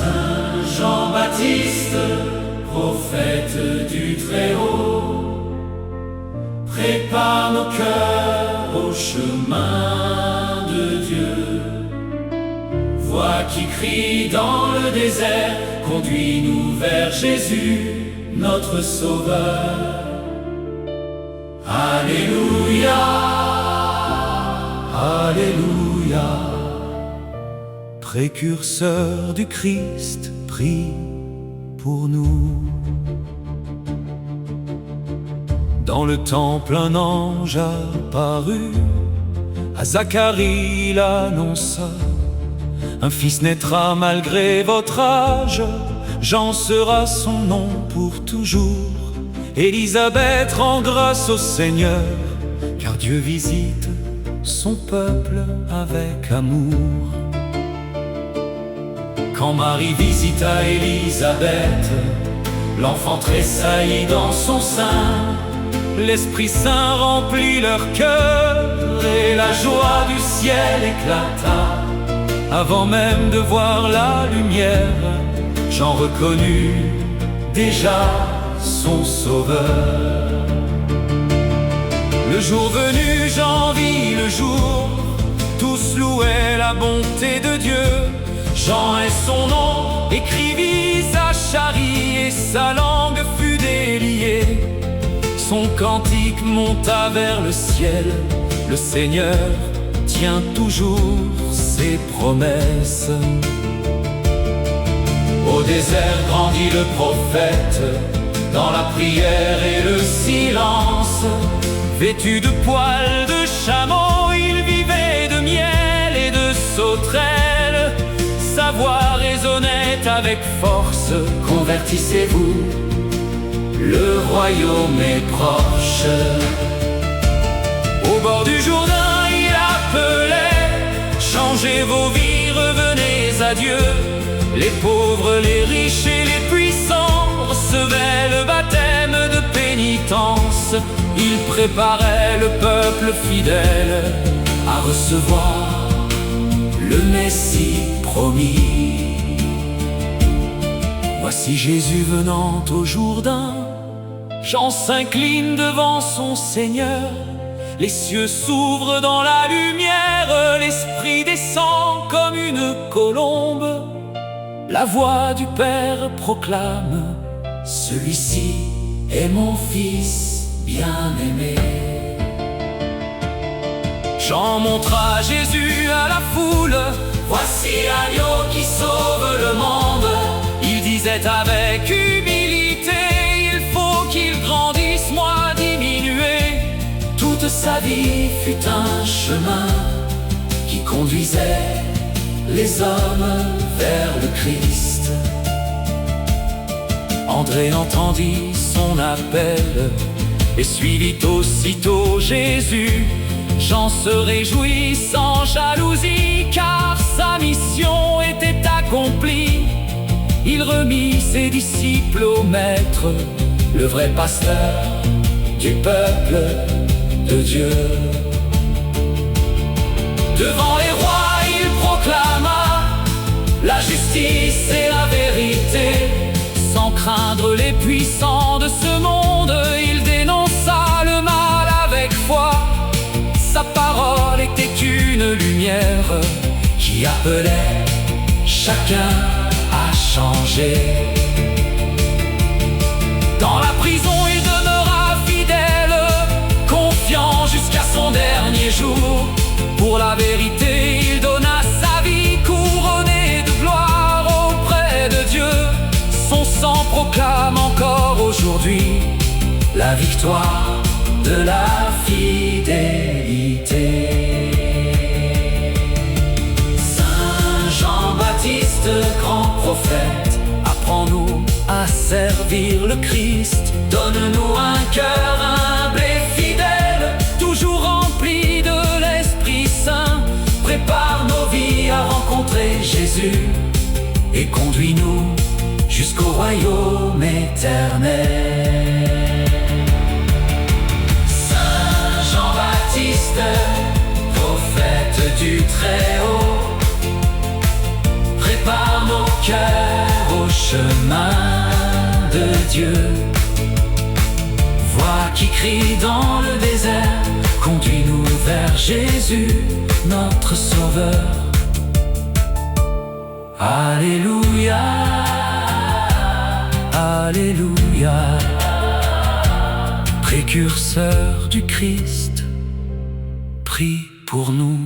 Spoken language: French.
Saint Jean-Baptiste, prophète du Très-Haut, prépare nos cœurs au chemin de Dieu. Voix qui crie dans le désert, conduis-nous vers Jésus, notre Sauveur. Alléluia, Alléluia. Précurseur du Christ, prie pour nous. Dans le temple, un ange apparut, à Zacharie il annonça: un fils naîtra malgré votre âge, Jean sera son nom pour toujours. Élisabeth rend grâce au Seigneur, car Dieu visite son peuple avec amour. Quand Marie visita Élisabeth, l'enfant tressaillit dans son sein. L'Esprit Saint remplit leur cœur et la joie du ciel éclata. Avant même de voir la lumière, Jean reconnut déjà son Sauveur. Le jour venu, Jean vit le jour, tous louaient la bonté de Dieu. Jean est son nom, écrivit Zacharie, et sa langue fut déliée. Son cantique monta vers le ciel, le Seigneur tient toujours ses promesses. Au désert grandit le prophète, dans la prière et le silence. Vêtu de poils de chameau, il vivait de miel et de sauterelles. Sa voix résonnait avec force: convertissez-vous, le royaume est proche. Au bord du Jourdain, il appelait: changez vos vies, revenez à Dieu. Les pauvres, les riches et les puissants recevaient le baptême de pénitence. Il préparait le peuple fidèle à recevoir le Messie promis. Voici Jésus venant au Jourdain. Jean s'incline devant son Seigneur. Les cieux s'ouvrent dans la lumière, l'Esprit descend comme une colombe. La voix du Père proclame: celui-ci est mon Fils bien-aimé. Jean montra Jésus à la foule: voici l'agneau qui sauve le monde. Il disait avec humilité: il faut qu'il grandisse, moi diminuer. Toute sa vie fut un chemin qui conduisait les hommes vers le Christ. André entendit son appel et suivit aussitôt Jésus. Jean se réjouit sans jalousie, car sa mission était accomplie. Il remit ses disciples au Maître, le vrai pasteur du peuple de Dieu. Devant les rois, il proclama la justice et la vérité. Sans craindre les puissants de ce monde, il dénonça le mal avec foi. Sa parole était une lumière qui appelait chacun à changer. Dans la prison, il demeura fidèle, confiant jusqu'à son dernier jour. Pour la vérité, il donna sa vie, couronné de gloire auprès de Dieu. Son sang proclame encore aujourd'hui la victoire de la fidélité. Saint Jean-Baptiste, grand prophète, apprends-nous à servir le Christ. Donne-nous un cœur humble et fidèle, toujours rempli de l'Esprit Saint. Prépare nos vies à rencontrer Jésus et conduis-nous jusqu'au royaume éternel. Saint Jean-Baptiste, prophète du Très-Haut, prépare nos cœurs chemin de Dieu. Voix qui crie dans le désert, conduis-nous vers Jésus, notre Sauveur. Alléluia, Alléluia. Précurseur du Christ, prie pour nous.